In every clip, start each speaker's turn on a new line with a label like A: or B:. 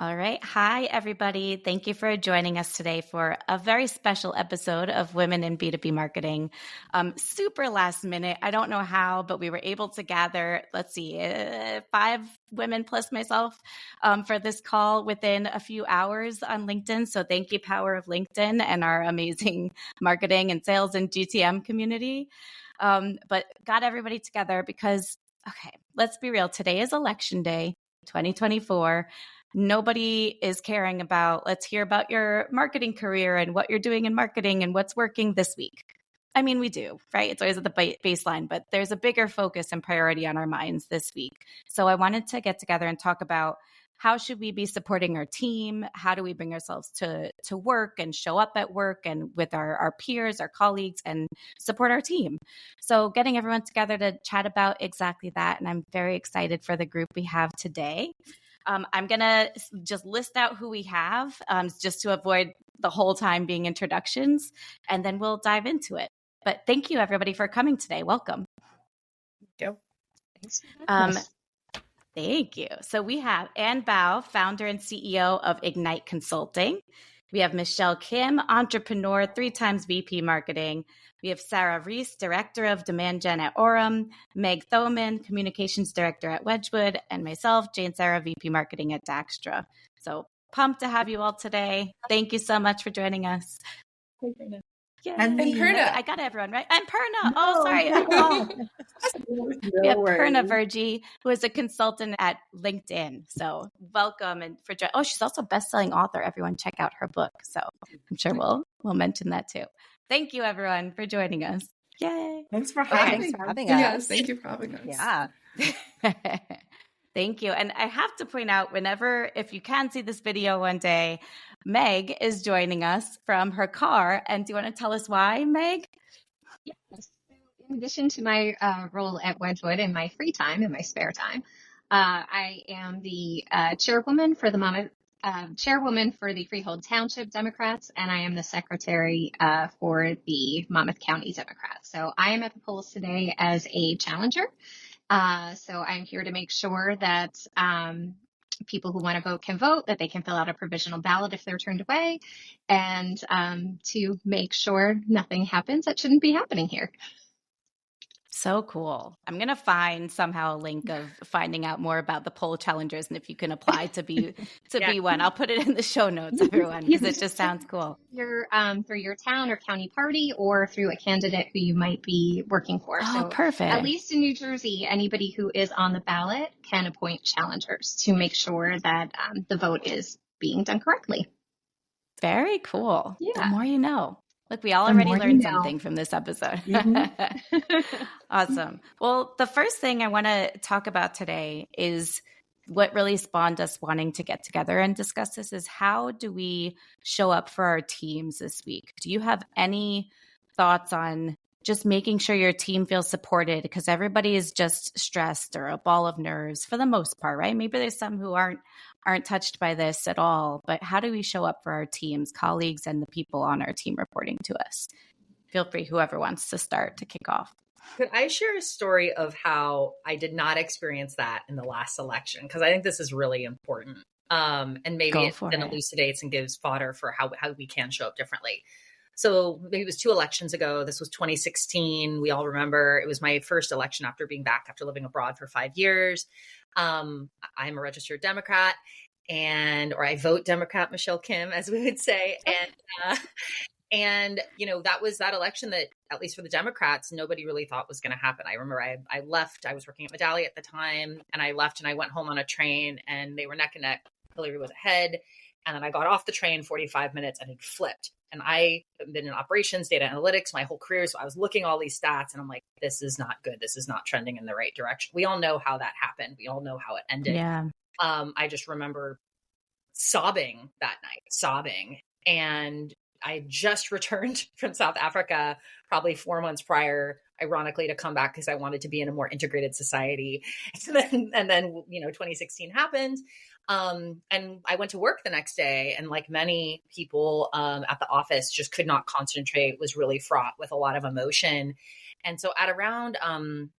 A: All right. Hi, everybody. Thank you for joining us today for a very special episode of Women in B2B Marketing. Super last minute. I don't know how, but we were able to gather, 5 women plus myself for this call within a few hours on LinkedIn. So thank you, power of LinkedIn and our amazing marketing and sales and GTM community. But got everybody together because, okay, let's be real. Today is election day, 2024. Nobody is caring about, let's hear about your marketing career and what you're doing in marketing and what's working this week. I mean, we do, right? It's always at the baseline, but there's a bigger focus and priority on our minds this week. So I wanted to get together and talk about how should we be supporting our team? How do we bring ourselves to work and show up at work and with our peers, our colleagues, and support our team? So getting everyone together to chat about exactly that. And I'm very excited for the group we have today. I'm going to just list out who we have just to avoid the whole time being introductions, and then we'll dive into it. But thank you, everybody, for coming today. Welcome.
B: Yep.
A: Thanks. Thank you. So we have Anne Pao, founder and CEO of Ignite Consulting. We have Michelle Kim, entrepreneur, 3 times VP Marketing. We have Sarah Reese, Director of Demand Gen at Orem, Meg Thomman, Communications Director at Wedgwood, and myself, Jane Serra, VP Marketing at Daxtra. So pumped to have you all today. Thank you so much for joining us.
B: Yeah. And Purna.
A: I got everyone, right? And Purna. Oh, sorry. We have Purna Virji, who is a consultant at LinkedIn. So welcome. And she's also a best-selling author. Everyone check out her book. So I'm sure we'll mention that too. Thank you, everyone, for joining us. Yay.
B: Thanks for having us.
C: Yes, thank you for having us.
A: Yeah. Thank you. And I have to point out, if you can see this video one day, Meg is joining us from her car. And do you want to tell us why, Meg?
D: Yes. In addition to my role at Wedgwood in my free time, in my spare time, I am the chairwoman for the Freehold Township Democrats, and I am the secretary for the Monmouth County Democrats. So I am at the polls today as a challenger. So I'm here to make sure that people who want to vote can vote, that they can fill out a provisional ballot if they're turned away, and to make sure nothing happens that shouldn't be happening here.
A: So cool. I'm going to find somehow a link of finding out more about the poll challengers and if you can apply to be one. I'll put it in the show notes, everyone, because it just sounds cool.
D: Through your town or county party or through a candidate who you might be working for.
A: Oh,
D: so
A: perfect.
D: At least in New Jersey, anybody who is on the ballot can appoint challengers to make sure that the vote is being done correctly.
A: Very cool.
D: Yeah.
A: The more you know. Look, we all already learned something from this episode. Mm-hmm. Awesome. Well, the first thing I want to talk about today is what really spawned us wanting to get together and discuss this is how do we show up for our teams this week? Do you have any thoughts on just making sure your team feels supported? Because everybody is just stressed or a ball of nerves for the most part, right? Maybe there's some who aren't touched by this at all, but how do we show up for our teams, colleagues, and the people on our team reporting to us? Feel free, whoever wants to start to kick off.
B: Could I share a story of how I did not experience that in the last election? Because I think this is really important. And maybe it then elucidates and gives fodder for how we can show up differently. So maybe it was 2 elections ago. This was 2016. We all remember it was my first election after being back after living abroad for 5 years. I'm a registered Democrat or I vote Democrat, Michelle Kim, as we would say. And that was that election that, at least for the Democrats, nobody really thought was going to happen. I remember I left, I was working at Medallia at the time, and I left and I went home on a train and they were neck and neck. Hillary was ahead. And then I got off the train 45 minutes and it flipped. And I have been in operations, data analytics, my whole career. So I was looking all these stats and I'm like, this is not good. This is not trending in the right direction. We all know how that happened. We all know how it ended.
A: Yeah.
B: I just remember sobbing that night. And I just returned from South Africa, probably 4 months prior, ironically, to come back because I wanted to be in a more integrated society. And then 2016 happened. And I went to work the next day, and like many people at the office, just could not concentrate, was really fraught with a lot of emotion. And so at around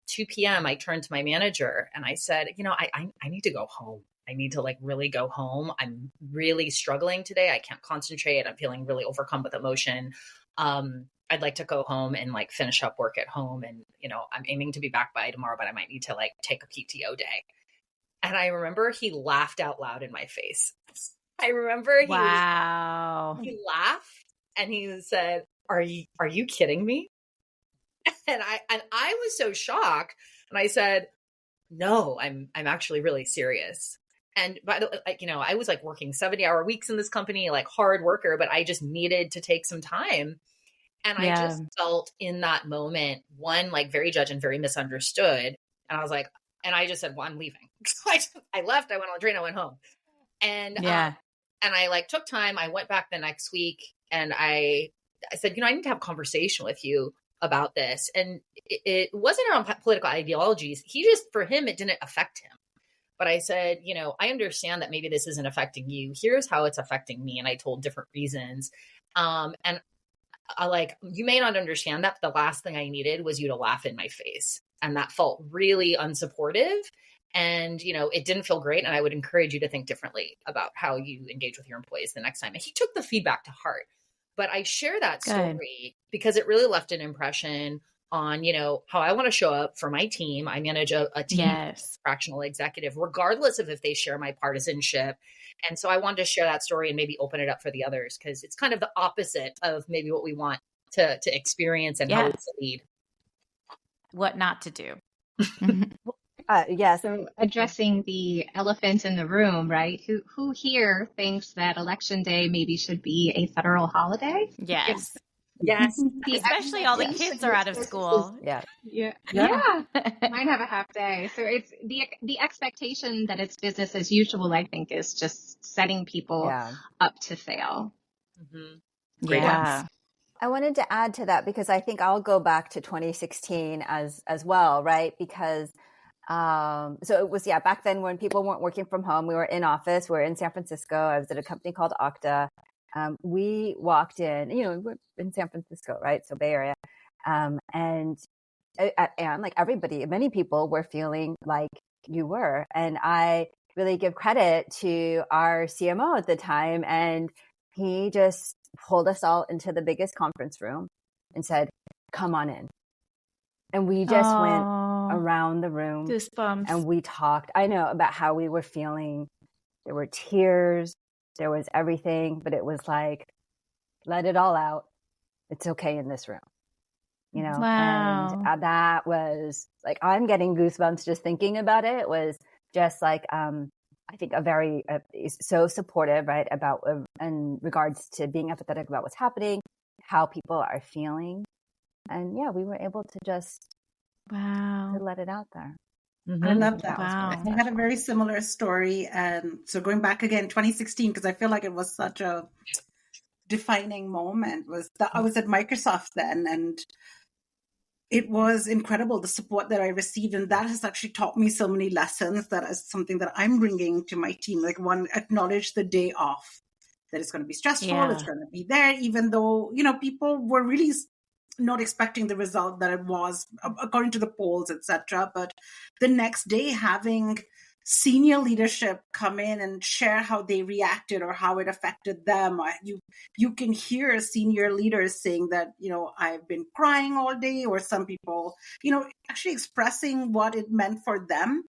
B: 2 p.m., I turned to my manager and I said, I need to go home. I need to like really go home. I'm really struggling today. I can't concentrate. I'm feeling really overcome with emotion. I'd like to go home and like finish up work at home. And, you know, I'm aiming to be back by tomorrow, but I might need to like take a PTO day. And I remember he laughed out loud in my face. I remember he laughed and he said, are you kidding me? And I was so shocked. And I said, no, I'm actually really serious. And by the like, you know, I was like working 70-hour weeks in this company, like hard worker, but I just needed to take some time. And I just felt in that moment, one, like very judged and very misunderstood. And I was like, and I just said, well, I'm leaving. So I left, I went on a train, I went home. And, and I like took time. I went back the next week and I said, you know, I need to have a conversation with you about this. And it wasn't around political ideologies. For him, it didn't affect him. But I said, you know, I understand that maybe this isn't affecting you. Here's how it's affecting me. And I told different reasons. And I like, you may not understand that, but the last thing I needed was you to laugh in my face. And that felt really unsupportive. And, you know, it didn't feel great. And I would encourage you to think differently about how you engage with your employees the next time. And he took the feedback to heart. But I share that story because it really left an impression on, you know, how I want to show up for my team. I manage a team, fractional executive, regardless of if they share my partisanship. And so I wanted to share that story and maybe open it up for the others because it's kind of the opposite of maybe what we want to experience and how we lead.
A: What not to do.
D: So addressing the elephant in the room, right? Who here thinks that election day maybe should be a federal holiday?
A: Yes.
B: Yes.
A: Especially all the kids are out of school.
D: Yeah. Mine have a half day. So it's the expectation that it's business as usual, I think, is just setting people up to fail.
C: Mm-hmm. Yeah. I wanted to add to that because I think I'll go back to 2016 as well, right? Because so it was, back then when people weren't working from home, we were in office, we were in San Francisco. I was at a company called Okta. We walked in, you know, we're in San Francisco, right? So Bay Area. And like everybody, many people were feeling like you were. And I really give credit to our CMO at the time. And he just pulled us all into the biggest conference room and said, come on in. And we just went around the room.
A: Goosebumps.
C: And we talked, I know, about how we were feeling. There were tears. There was everything. But it was like, let it all out. It's okay in this room. You know?
A: Wow.
C: And that was like, I'm getting goosebumps just thinking about it. It was just like, I think a very, so supportive, right? About, in regards to being empathetic about what's happening, how people are feeling. And we were able to just to let it out there.
E: Mm-hmm. I love that. Wow. I had a very similar story. So going back again, 2016, because I feel like it was such a defining moment, was that I was at Microsoft then, and it was incredible, the support that I received. And that has actually taught me so many lessons. That is something that I'm bringing to my team. Like, one, acknowledge the day off, that it's going to be stressful. It's going to be there, even though, you know, people were really not expecting the result that it was according to the polls, etc. But the next day, having senior leadership come in and share how they reacted or how it affected them. You can hear senior leaders saying that, you know, I've been crying all day, or some people, you know, actually expressing what it meant for them.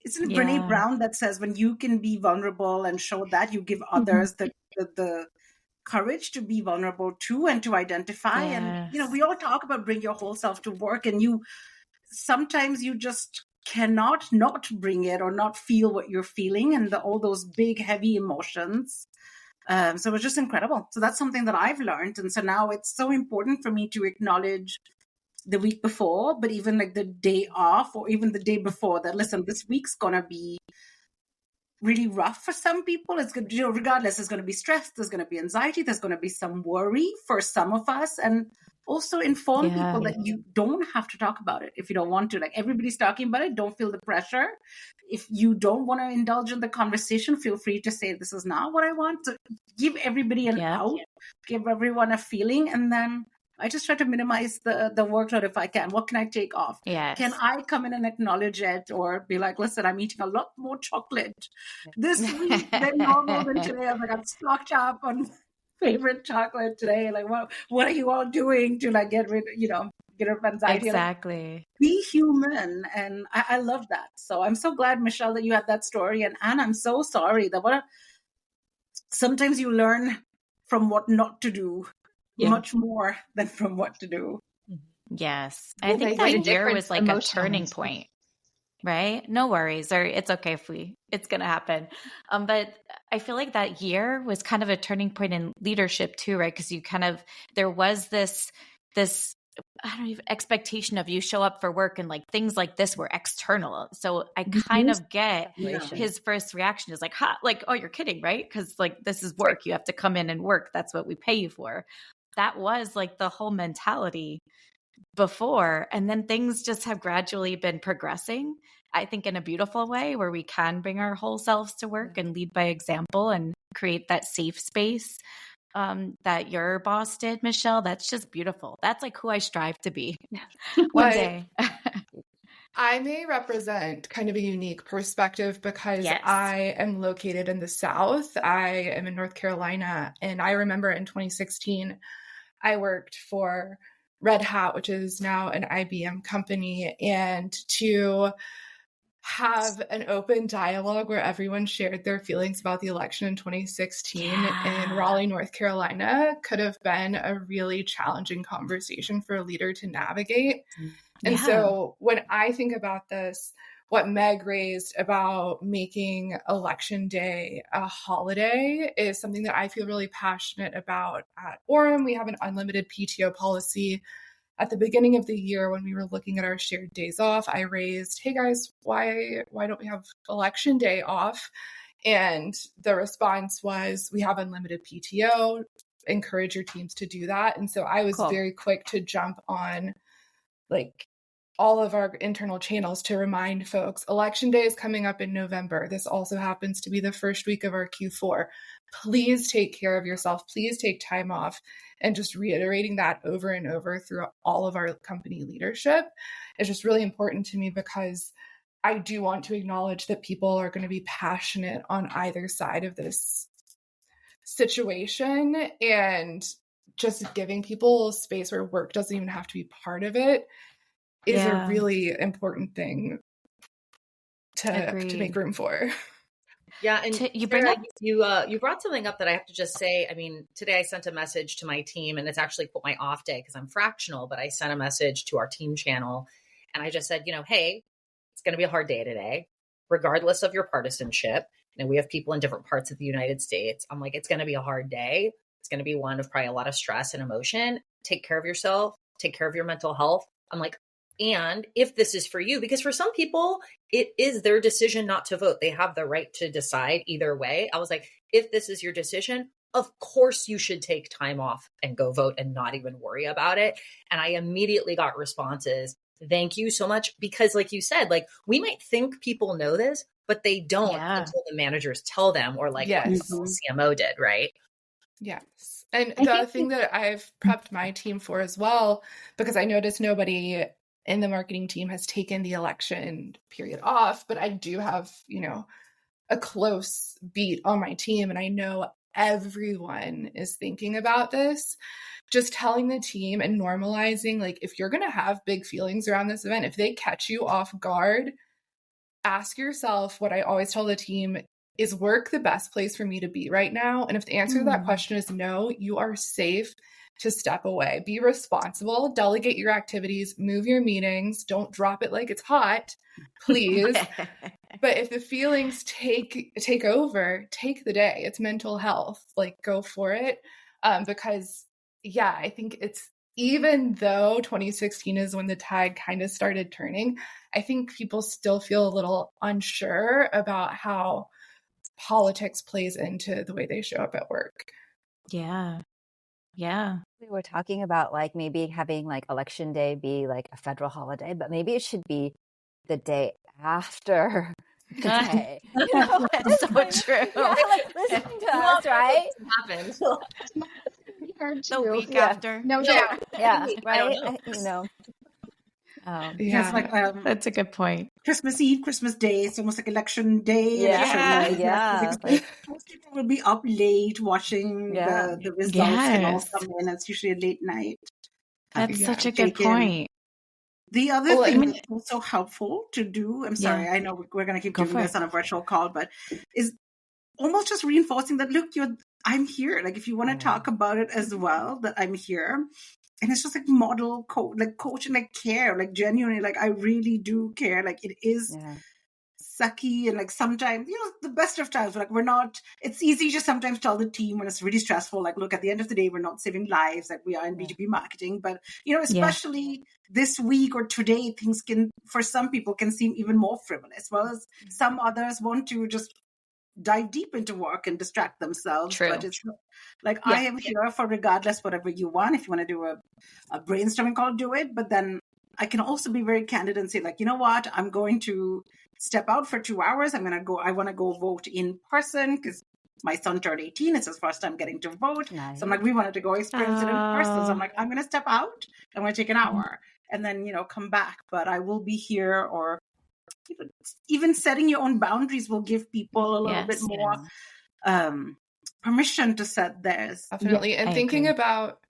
E: Isn't it Brene Brown that says, when you can be vulnerable and show that, you give others the courage to be vulnerable too and to identify. And, you know, we all talk about bring your whole self to work, and sometimes you just cannot not bring it or not feel what you're feeling, and all those big, heavy emotions. So it was just incredible. So that's something that I've learned. And so now it's so important for me to acknowledge the week before, but even like the day off, or even the day before, that, listen, this week's going to be really rough for some people. It's good, you know, regardless, there's going to be stress, there's going to be anxiety, there's going to be some worry for some of us. And also inform people that you don't have to talk about it if you don't want to. Like, everybody's talking about it. Don't feel the pressure. If you don't want to indulge in the conversation, feel free to say, this is not what I want. So give everybody an out, give everyone a feeling. And then I just try to minimize the workload if I can. What can I take off?
A: Yes.
E: Can I come in and acknowledge it, or be like, listen, I'm eating a lot more chocolate this week than normal than today. I'm like, I'm stocked up on favorite chocolate today. Like, what are you all doing to like get rid of anxiety?
A: Exactly.
E: Like, be human. And I love that. So I'm so glad, Michelle, that you had that story. And Anne, I'm so sorry that sometimes you learn from what not to do much more than from what to do.
A: Yes. I think that year was like a turning point, right? No worries. Or it's okay if it's going to happen. But I feel like that year was kind of a turning point in leadership too, right? Because there was this I don't even expectation of you show up for work and like things like this were external. So I kind of get his first reaction is like, oh, you're kidding, right? Because like, this is work. You have to come in and work. That's what we pay you for. That was like the whole mentality before. And then things just have gradually been progressing, I think, in a beautiful way where we can bring our whole selves to work and lead by example and create that safe space that your boss did, Michelle. That's just beautiful. That's like who I strive to be one day.
F: I may represent kind of a unique perspective because I am located in the South. I am in North Carolina. And I remember in 2016, I worked for Red Hat, which is now an IBM company, and to have an open dialogue where everyone shared their feelings about the election in 2016 in Raleigh, North Carolina could have been a really challenging conversation for a leader to navigate. And so when I think about this, what Meg raised about making Election Day a holiday is something that I feel really passionate about. At Orem, we have an unlimited PTO policy. At the beginning of the year, when we were looking at our shared days off, I raised, hey guys, why don't we have Election Day off? And the response was, we have unlimited PTO, encourage your teams to do that. And so I was very quick to jump on like all of our internal channels to remind folks, Election Day is coming up in November. This also happens to be the first week of our Q4. Please take care of yourself. Please take time off. And just reiterating that over and over through all of our company leadership is just really important to me because I do want to acknowledge that people are going to be passionate on either side of this situation, and just giving people a space where work doesn't even have to be part of it is a really important thing to make room for.
B: Yeah, and you brought something up that I have to just say. I mean, today I sent a message to my team, and it's actually put my off day because I'm fractional, but I sent a message to our team channel, and I just said, hey, it's going to be a hard day today, regardless of your partisanship. We have people in different parts of the United States. I'm like, it's going to be a hard day. It's going to be one of probably a lot of stress and emotion. Take care of yourself. Take care of your mental health. I'm like, and if this is for you, because for some people, it is their decision not to vote. They have the right to decide either way. I was like, if this is your decision, of course you should take time off and go vote and not even worry about it. And I immediately got responses. Thank you so much. Because like you said, like we might think people know this, but they don't until the managers tell them, or like what the CMO did, right?
F: Yes. And the thing that I've prepped my team for as well, because I noticed nobody in the marketing team has taken the election period off, but I do have, a close beat on my team. And I know everyone is thinking about this. Just telling the team and normalizing, like, if you're going to have big feelings around this event, if they catch you off guard, ask yourself what I always tell the team, is work the best place for me to be right now? And if the answer to that question is no, you are safe to step away. Be responsible, delegate your activities, move your meetings, don't drop it like it's hot, please. But if the feelings take over, take the day. It's mental health, like go for it. Because I think it's, even though 2016 is when the tide kind of started turning, I think people still feel a little unsure about how politics plays into the way they show up at work.
A: Yeah.
C: We were talking about like maybe having like Election Day be like a federal holiday, but maybe it should be the day after the day.
A: That's so true.
C: Like listening to us, right?
D: hard
A: the
D: too.
A: week after.
D: No doubt.
C: Yeah, right.
E: Because like
A: that's a good point.
E: Christmas Eve, Christmas Day, it's almost like election day.
C: Like,
E: most people will be up late watching the results can all come in. It's usually a late night.
A: That's such a good point.
E: The other thing that's also helpful to do, I'm sorry, I know we're going to keep doing this on a virtual call, but is almost just reinforcing that, look, I'm here. Like, if you want to talk about it as well, that I'm here. And it's just like model coaching, like care, like genuinely, like I really do care. Like it is sucky. And like sometimes, the best of times, like it's easy to sometimes tell the team when it's really stressful, like, look, at the end of the day, we're not saving lives, like we are in B2B marketing. But, especially this week or today, things for some people can seem even more frivolous. Well, as some others want to just dive deep into work and distract themselves.
A: True.
E: But it's like, I am here for regardless whatever you want. If you want to do a brainstorming call, do it. But then I can also be very candid and say, like, you know what, I'm going to step out for 2 hours. I want to go vote in person because my son turned 18. It's his first time getting to vote. Nice. So I'm like, we wanted to go experience it in person. So I'm like, I'm going to step out. I'm going to take an hour and then, come back. But I will be here, or even setting your own boundaries will give people a little bit more permission to set theirs.
F: Definitely. And thinking about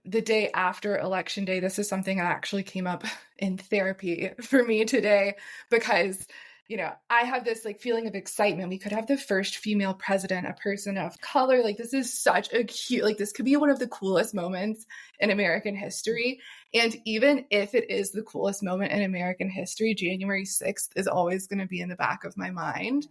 F: the day after election day, this is something that actually came up in therapy for me today, because I have this like feeling of excitement. We could have the first female president, a person of color. Like, this is such a cute, like, this could be one of the coolest moments in American history. And even if it is the coolest moment in American history, January 6th is always going to be in the back of my mind.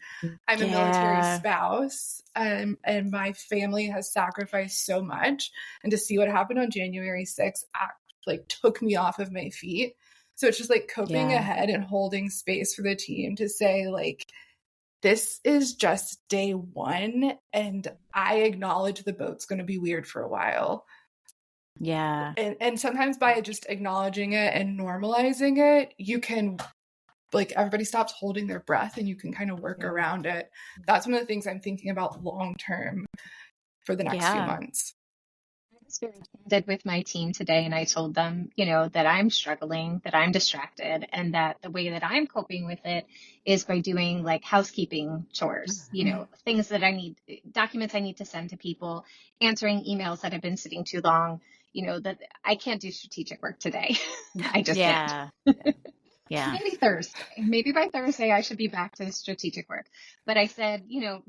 F: I'm a military spouse, and my family has sacrificed so much. And to see what happened on January 6th took me off of my feet. So it's just like coping ahead and holding space for the team to say, like, this is just day one, and I acknowledge the boat's going to be weird for a while.
A: Yeah.
F: And sometimes by just acknowledging it and normalizing it, you can, like, everybody stops holding their breath and you can kind of work around it. That's one of the things I'm thinking about long term for the next few months.
D: I was very candid with my team today, and I told them, that I'm struggling, that I'm distracted, and that the way that I'm coping with it is by doing like housekeeping chores, things that I need, documents I need to send to people, answering emails that have been sitting too long, that I can't do strategic work today. I just can't.
A: Yeah.
D: Maybe by Thursday, I should be back to strategic work. But I said,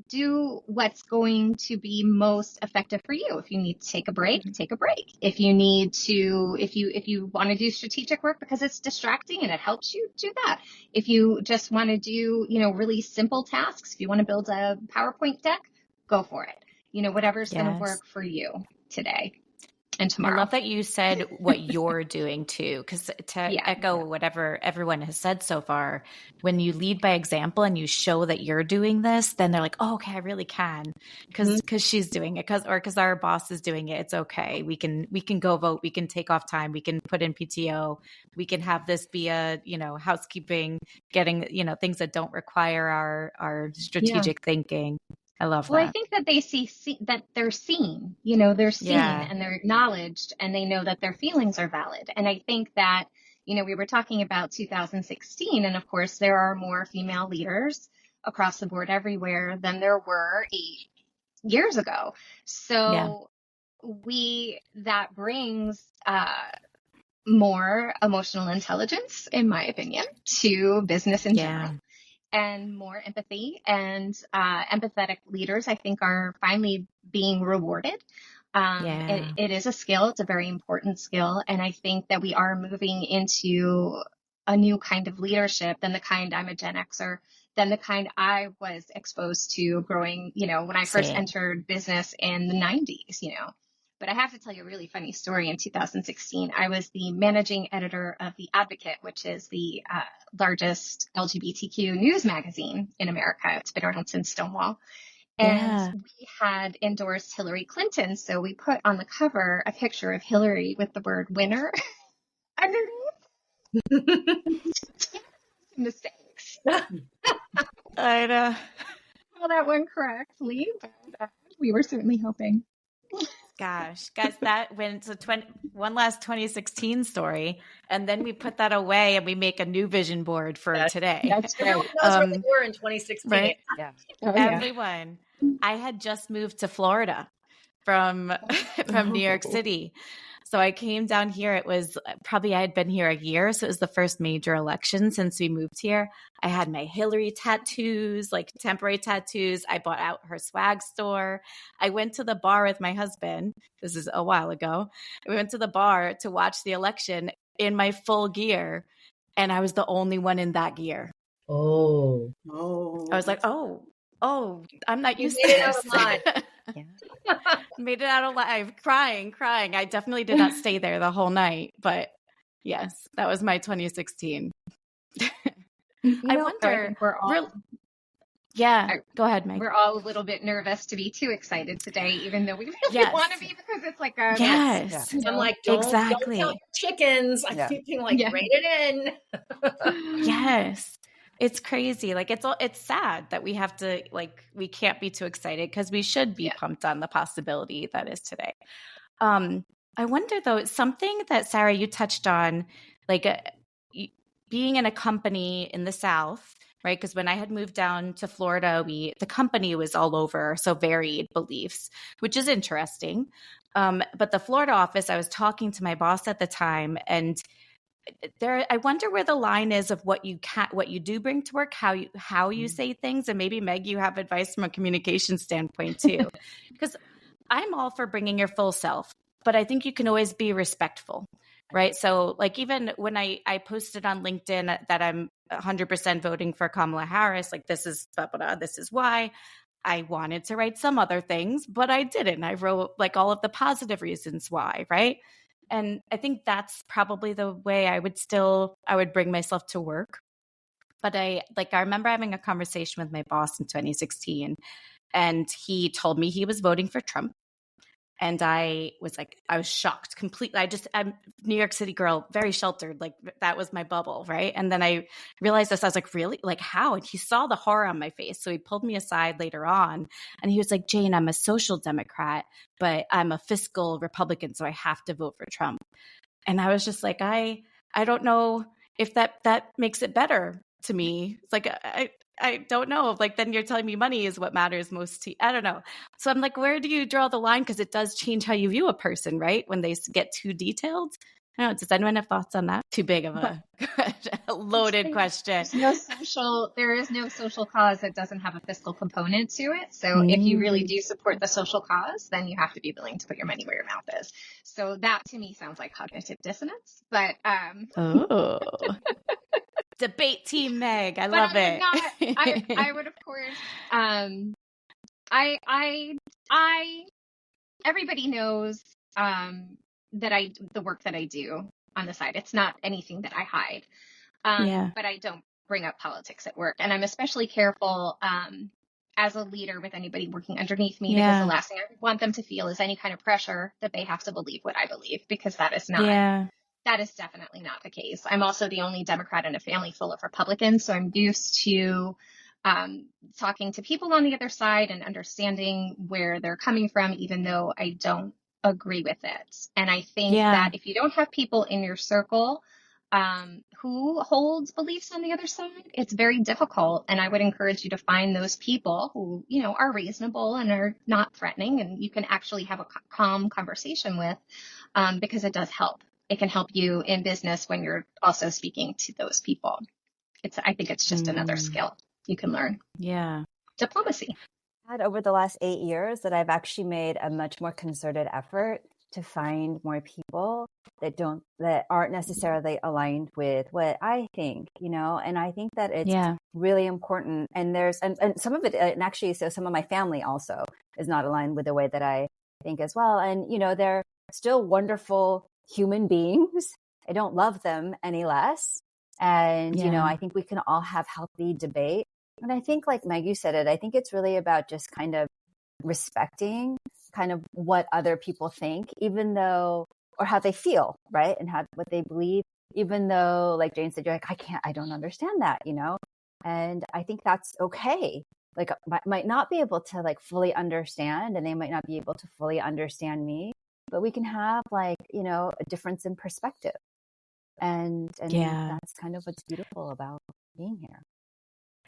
D: do what's going to be most effective for you. If you need to take a break, take a break. If you need to, if you want to do strategic work because it's distracting and it helps you, do that. If you just want to do, really simple tasks, if you want to build a PowerPoint deck, go for it. Whatever's going to work for you today. And tomorrow.
A: I love that you said what you're doing too, because to echo whatever everyone has said so far, when you lead by example and you show that you're doing this, then they're like, oh, okay, I really can, because she's doing it, because our boss is doing it. It's okay. We can go vote. We can take off time. We can put in PTO. We can have this be a housekeeping, getting things that don't require our strategic thinking. I love that.
D: Well, I think that they see that they're seen, they're seen and they're acknowledged, and they know that their feelings are valid. And I think that, we were talking about 2016, and of course there are more female leaders across the board everywhere than there were 8 years ago. So that brings more emotional intelligence, in my opinion, to business in general. And more empathy, and empathetic leaders, I think, are finally being rewarded. It is a skill. It's a very important skill. And I think that we are moving into a new kind of leadership than the kind, I'm a Gen Xer, than the kind I was exposed to growing, when I first entered business in the 90s, But I have to tell you a really funny story. In 2016, I was the managing editor of The Advocate, which is the largest LGBTQ news magazine in America. It's been around since Stonewall. And we had endorsed Hillary Clinton. So we put on the cover a picture of Hillary with the word winner underneath. Mistakes.
A: I know.
D: Well, that went correctly, but we were certainly hoping.
A: Gosh, guys, that went to one last 2016 story, and then we put that away and we make a new vision board for today.
B: That's right. Everyone knows where they were in 2016.
A: Right?
C: Yeah.
A: Everyone. I had just moved to Florida from New York City. So I came down here. It was probably, I had been here a year. So it was the first major election since we moved here. I had my Hillary tattoos, like temporary tattoos. I bought out her swag store. I went to the bar with my husband. This is a while ago. We went to the bar to watch the election in my full gear. And I was the only one in that gear.
B: Oh.
A: I was like, oh, I'm not used to this. Made it out alive, crying. I definitely did not stay there the whole night, but yes, that was my 2016. I wonder. Go ahead, Meg.
D: We're all a little bit nervous to be too excited today, even though we really want to be, because it's like a
B: I'm like, don't count your chickens. I'm thinking like, rein it in.
A: Yes. It's crazy. Like it's sad that we have to, like, we can't be too excited because we should be pumped on the possibility that is today. I wonder though, something that Sarah, you touched on, like being in a company in the South, right? Because when I had moved down to Florida, the company was all over, so varied beliefs, which is interesting. But the Florida office, I was talking to my boss at the time, and I wonder where the line is of what you do bring to work, how you say things, and maybe Meg, you have advice from a communication standpoint too, because I'm all for bringing your full self, but I think you can always be respectful, right? So like even when I posted on LinkedIn that I'm 100% voting for Kamala Harris, like this is why. I wanted to write some other things, but I didn't. I wrote like all of the positive reasons why, right? And I think that's probably the way I would bring myself to work. But I remember having a conversation with my boss in 2016, and he told me he was voting for Trump. And I was shocked completely. I'm New York City girl, very sheltered. Like that was my bubble. Right. And then I realized this, I was like, really? Like how? And he saw the horror on my face. So he pulled me aside later on and he was like, Jane, I'm a social Democrat, but I'm a fiscal Republican. So I have to vote for Trump. And I was just like, I don't know if that makes it better to me. It's like, I don't know. Like, then you're telling me money is what matters most to you. I don't know. So I'm like, where do you draw the line? Because it does change how you view a person, right? When they get too detailed. I don't know. Does anyone have thoughts on that? Too big of a loaded question.
D: There is no social cause that doesn't have a fiscal component to it. So if you really do support the social cause, then you have to be willing to put your money where your mouth is. So that to me sounds like cognitive dissonance. But
A: debate team Meg, I love it.
D: I would, of course, everybody knows that the work that I do on the side, it's not anything that I hide. But I don't bring up politics at work. And I'm especially careful as a leader with anybody working underneath me, because the last thing I want them to feel is any kind of pressure that they have to believe what I believe, because that is not. That is definitely not the case. I'm also the only Democrat in a family full of Republicans, so I'm used to talking to people on the other side and understanding where they're coming from, even though I don't agree with it. And I think that if you don't have people in your circle who holds beliefs on the other side, it's very difficult. And I would encourage you to find those people who, are reasonable and are not threatening, and you can actually have a calm conversation with, because it does help. It can help you in business when you're also speaking to those people. I think it's just another skill you can learn.
A: Yeah.
D: Diplomacy.
C: Over the last 8 years that I've actually made a much more concerted effort to find more people that aren't necessarily aligned with what I think, and I think that it's really important. And and some of it, and actually, so some of my family also is not aligned with the way that I think as well. And, they're still wonderful human beings. I don't love them any less. And, I think we can all have healthy debate. And I think, like Meg, you said it, I think it's really about just kind of respecting kind of what other people think, even though, or how they feel, right? And what they believe, even though, like Jane said, you're like, I don't understand that, And I think that's okay. like might not be able to like fully understand, and they might not be able to fully understand me, but we can have like, you know, a difference in perspective. And that's kind of what's beautiful about being here.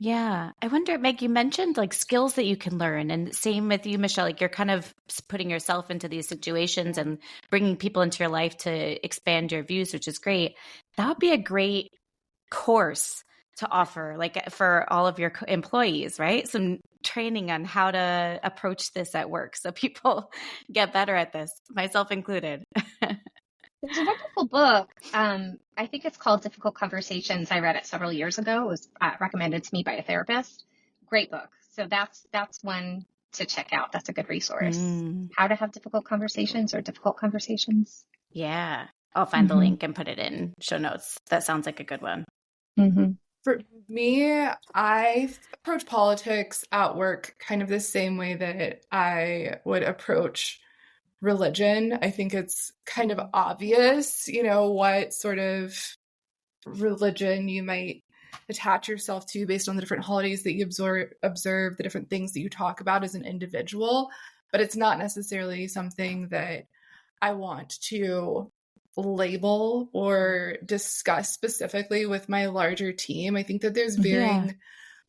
A: Yeah. I wonder, Meg, you mentioned like skills that you can learn, and same with you, Michelle, like you're kind of putting yourself into these situations and bringing people into your life to expand your views, which is great. That would be a great course to offer, like for all of your employees, right? Some training on how to approach this at work so people get better at this, myself included.
D: There's a wonderful book. I think it's called Difficult Conversations. I read it several years ago. It was recommended to me by a therapist. Great book. So that's one to check out. That's a good resource. How to have difficult conversations or difficult conversations.
A: Yeah. I'll find the link and put it in show notes. That sounds like a good one.
F: For me, I approach politics at work kind of the same way that I would approach religion. I think it's kind of obvious, you know, what sort of religion you might attach yourself to based on the different holidays that you observe, the different things that you talk about as an individual, but it's not necessarily something that I want to label or discuss specifically with my larger team. I think that there's varying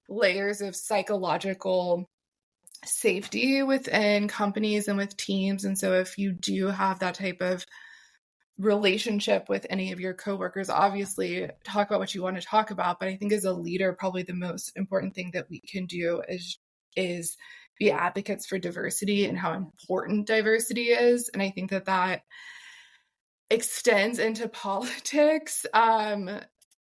F: layers of psychological safety within companies and with teams. And so if you do have that type of relationship with any of your coworkers, obviously talk about what you want to talk about. But I think as a leader, probably the most important thing that we can do is be advocates for diversity and how important diversity is. And I think that extends into politics,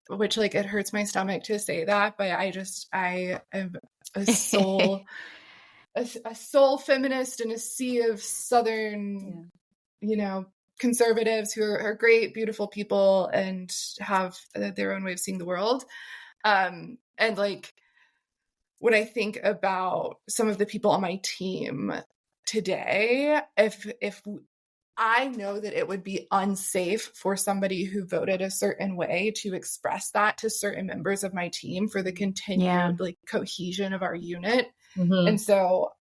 F: which like it hurts my stomach to say that, but I am a soul feminist in a sea of Southern, you know, conservatives who are great, beautiful people and have their own way of seeing the world. And like when I think about some of the people on my team today, if I know that it would be unsafe for somebody who voted a certain way to express that to certain members of my team for the continued like cohesion of our unit. And so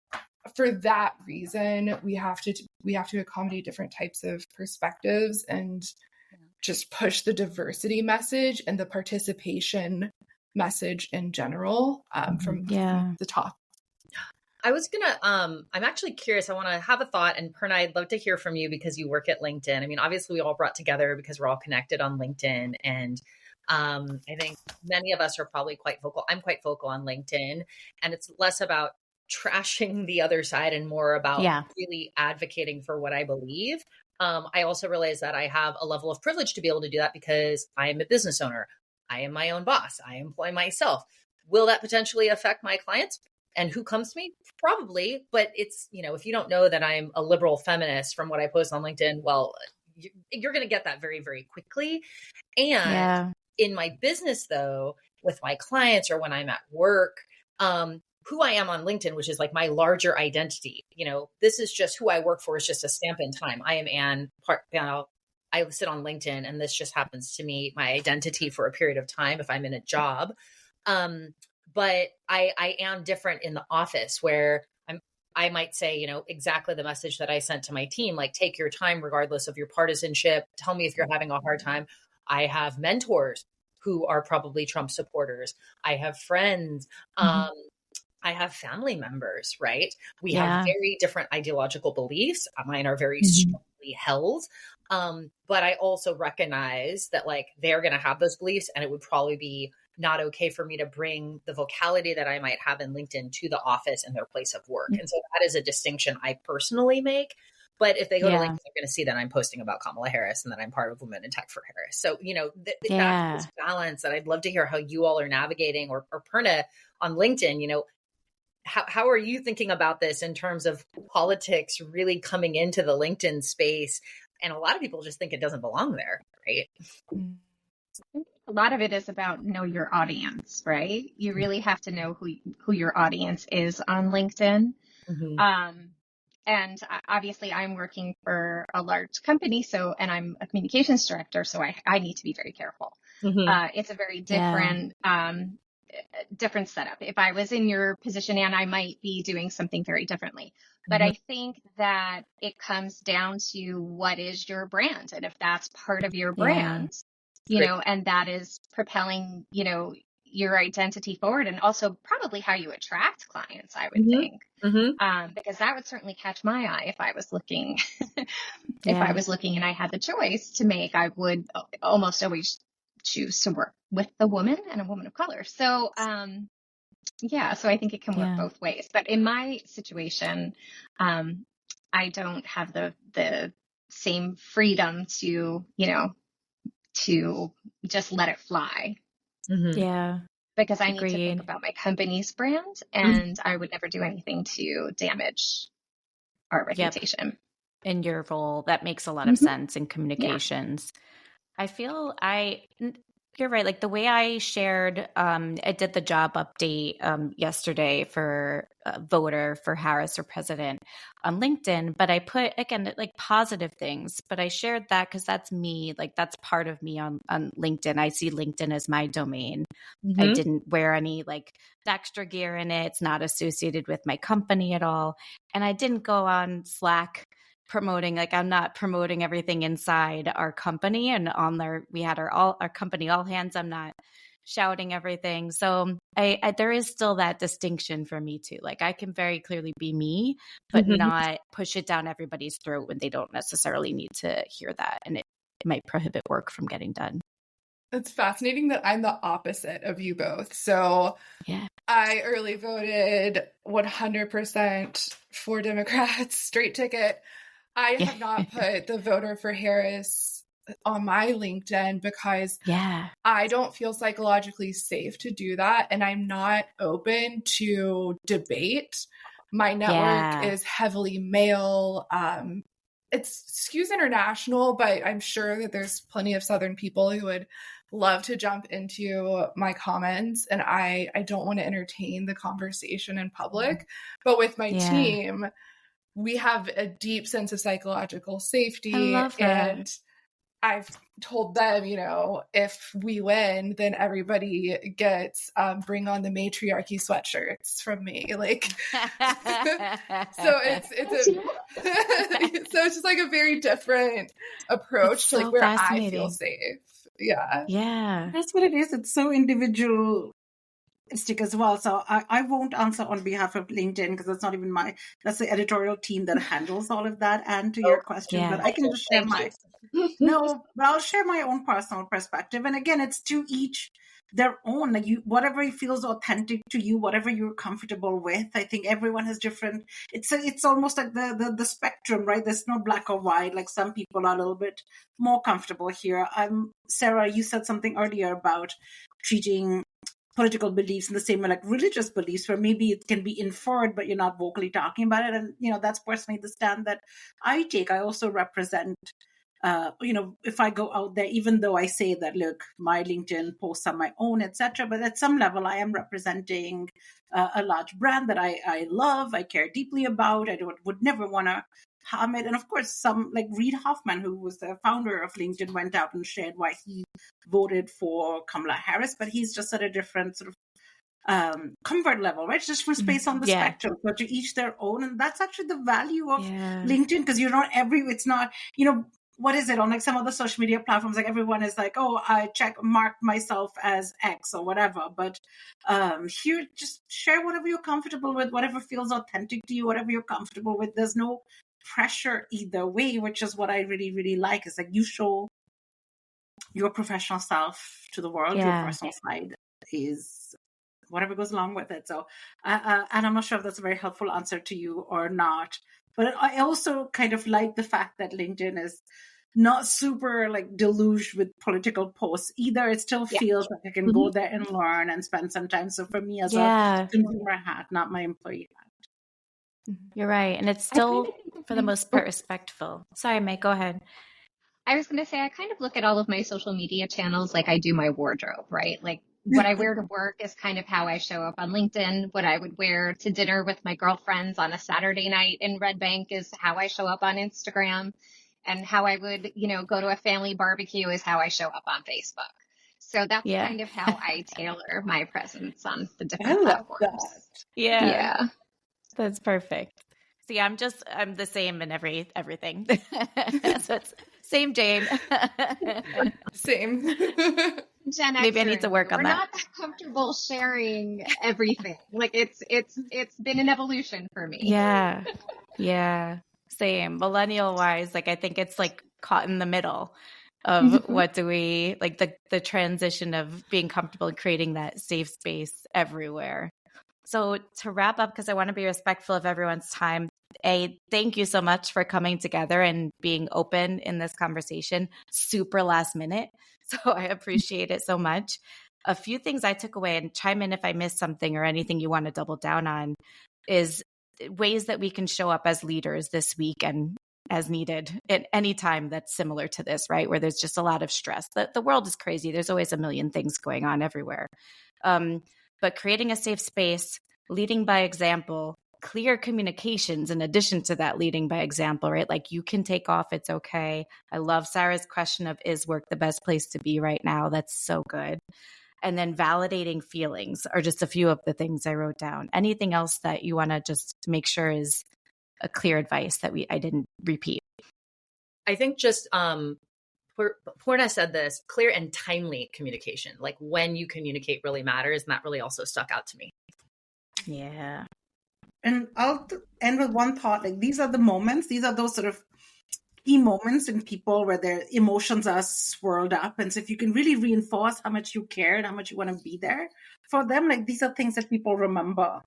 F: for that reason, we have to accommodate different types of perspectives and just push the diversity message and the participation message in general from the top.
B: I was gonna, I'm actually curious. I want to have a thought, and Purna, I'd love to hear from you because you work at LinkedIn. I mean, obviously we all brought together because we're all connected on LinkedIn, and I think many of us are probably quite vocal. I'm quite vocal on LinkedIn, and it's less about trashing the other side and more about really advocating for what I believe. I also realize that I have a level of privilege to be able to do that because I am a business owner. I am my own boss. I employ myself. Will that potentially affect my clients? And who comes to me? Probably, but it's, you know, if you don't know that I'm a liberal feminist from what I post on LinkedIn, well, you're going to get that very, very quickly. And in my business, though, with my clients or when I'm at work, who I am on LinkedIn, which is like my larger identity, you know, this is just who I work for. It's just a stamp in time. I am Anne Pao. I sit on LinkedIn, and this just happens to me, my identity for a period of time if I'm in a job. But I am different in the office where I might say, you know, exactly the message that I sent to my team, like take your time, regardless of your partisanship. Tell me if you're having a hard time. I have mentors who are probably Trump supporters. I have friends. I have family members, right? We have very different ideological beliefs. Mine are very strongly held. But I also recognize that like they're going to have those beliefs, and it would probably be not okay for me to bring the vocality that I might have in LinkedIn to the office and their place of work. And so that is a distinction I personally make. But if they go to LinkedIn, they're going to see that I'm posting about Kamala Harris and that I'm part of Women in Tech for Harris. So, you know, that's this balance that I'd love to hear how you all are navigating, or Purna on LinkedIn, you know, how are you thinking about this in terms of politics really coming into the LinkedIn space? And a lot of people just think it doesn't belong there, right?
D: A lot of it is about know your audience, right? You really have to know who your audience is on LinkedIn. And obviously I'm working for a large company, and I'm a communications director, so I need to be very careful. It's a very different different setup. If I was in your position, Anne, I might be doing something very differently. But I think that it comes down to what is your brand. And if that's part of your brand, you know, and that is propelling, you know, your identity forward, and also probably how you attract clients, I would think, because that would certainly catch my eye if I was looking, if I was looking and I had the choice to make, I would almost always choose to work with a woman and a woman of color. So, so I think it can work both ways. But in my situation, I don't have the same freedom to, you know, to just let it fly.
A: Yeah.
D: Because I need to think about my company's brand, and I would never do anything to damage our reputation.
A: In your role, that makes a lot of sense in communications. I feel you're right. Like the way I shared, I did the job update yesterday for a voter for Harris for president on LinkedIn, but I put, again, like positive things, but I shared that because that's me, like that's part of me on LinkedIn. I see LinkedIn as my domain. I didn't wear any like extra gear in it. It's not associated with my company at all. And I didn't go on Slack promoting, like I'm not promoting everything inside our company, and on there we had our company all hands. I'm not shouting everything. So I there is still that distinction for me too. Like I can very clearly be me, but not push it down everybody's throat when they don't necessarily need to hear that. And it might prohibit work from getting done.
F: It's fascinating that I'm the opposite of you both. So I early voted 100% for Democrats, straight ticket. I have not put the voter for Harris on my LinkedIn because I don't feel psychologically safe to do that. And I'm not open to debate. My network is heavily male. It's skews international, but I'm sure that there's plenty of Southern people who would love to jump into my comments. And I don't want to entertain the conversation in public. But with my team, we have a deep sense of psychological safety. And I've told them, you know, if we win, then everybody gets bring on the matriarchy sweatshirts from me. Like, so it's just like a very different approach to like where I feel safe.
E: Yeah. That's what it is. It's so individual as well. So I won't answer on behalf of LinkedIn because that's not even that's the editorial team that handles all of that. And to your question, but I can just share but I'll share my own personal perspective. And again, it's to each their own, like whatever feels authentic to you, whatever you're comfortable with. I think everyone has different, it's almost like the spectrum, right? There's no black or white. Like some people are a little bit more comfortable here. Sarah, you said something earlier about treating political beliefs in the same way like religious beliefs, where maybe it can be inferred, but you're not vocally talking about it. And, you know, that's personally the stand that I take. I also represent, you know, if I go out there, even though I say that, look, my LinkedIn posts are my own, etc., but at some level, I am representing a large brand that I love, I care deeply about. I would never want to harm it. And of course, some like Reid Hoffman, who was the founder of LinkedIn, went out and shared why he voted for Kamala Harris, but he's just at a different sort of comfort level, right? It's just for space on the spectrum. So to each their own. And that's actually the value of LinkedIn, because you're not it's not, you know, what is it on like some other social media platforms? Like everyone is like, oh, I marked myself as X or whatever. But here, just share whatever you're comfortable with, whatever feels authentic to you, whatever you're comfortable with. There's no pressure either way, which is what I really, really like. Is like you show your professional self to the world. Your personal side is whatever goes along with it. So, and I'm not sure if that's a very helpful answer to you or not. But I also kind of like the fact that LinkedIn is not super like deluged with political posts either. It still feels like I can go there and learn and spend some time. So for me as a consumer hat, not my employee hat.
A: You're right. And it's still, for the most part, respectful. Sorry, Meg, go ahead.
D: I was going to say, I kind of look at all of my social media channels like I do my wardrobe, right? Like what I wear to work is kind of how I show up on LinkedIn. What I would wear to dinner with my girlfriends on a Saturday night in Red Bank is how I show up on Instagram. And how I would, you know, go to a family barbecue is how I show up on Facebook. So that's kind of how I tailor my presence on the different platforms.
A: Yeah. That's perfect. See, I'm the same in everything. So it's same Jane.
F: Same.
D: Gen Xer,
A: maybe I need to work on that.
D: We're not that comfortable sharing everything. Like it's been an evolution for me.
A: Yeah. Same. Millennial wise, like I think it's like caught in the middle of what do we like the transition of being comfortable and creating that safe space everywhere. So to wrap up, because I want to be respectful of everyone's time, thank you so much for coming together and being open in this conversation. Super last minute. So I appreciate it so much. A few things I took away, and chime in if I missed something or anything you want to double down on, is ways that we can show up as leaders this week and as needed at any time that's similar to this, right? Where there's just a lot of stress. The world is crazy. There's always a million things going on everywhere. But creating a safe space, leading by example, clear communications in addition to that leading by example, right? Like you can take off, it's okay. I love Sarah's question of, is work the best place to be right now? That's so good. And then validating feelings are just a few of the things I wrote down. Anything else that you want to just make sure is a clear advice that I didn't repeat?
B: I think just Purna said this, clear and timely communication. Like when you communicate really matters. And that really also stuck out to me.
A: Yeah.
E: And I'll end with one thought. Like these are those sort of key moments in people where their emotions are swirled up. And so if you can really reinforce how much you care and how much you want to be there for them, like these are things that people remember.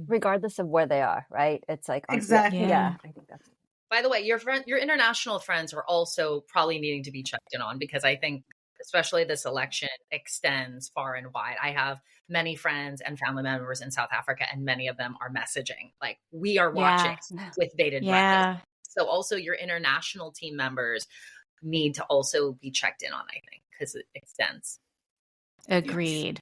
C: Regardless of where they are, right? It's like,
E: exactly.
C: Yeah. I think that's.
B: By the way, your international friends are also probably needing to be checked in on, because I think especially this election extends far and wide. I have many friends and family members in South Africa, and many of them are messaging like, we are watching with bated breath. So also your international team members need to also be checked in on, I think, because it extends.
A: Agreed.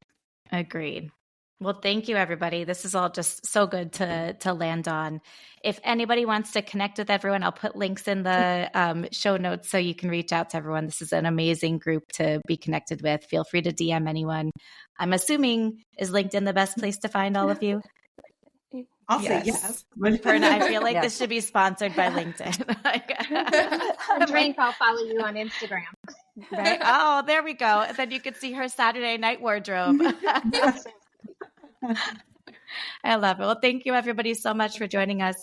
A: Well, thank you, everybody. This is all just so good to land on. If anybody wants to connect with everyone, I'll put links in the show notes so you can reach out to everyone. This is an amazing group to be connected with. Feel free to DM anyone. I'm assuming, is LinkedIn the best place to find all of you?
E: I'll say yes.
A: Purna, I feel like this should be sponsored by LinkedIn.
D: Drink, I'll follow you on Instagram.
A: Right? Oh, there we go. And then you could see her Saturday night wardrobe. I love it. Well, thank you everybody so much for joining us.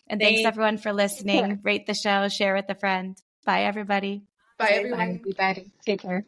A: And thanks everyone for listening. Rate the show, share with a friend. Bye everybody.
F: Bye everyone.
D: Bye everybody. Take care.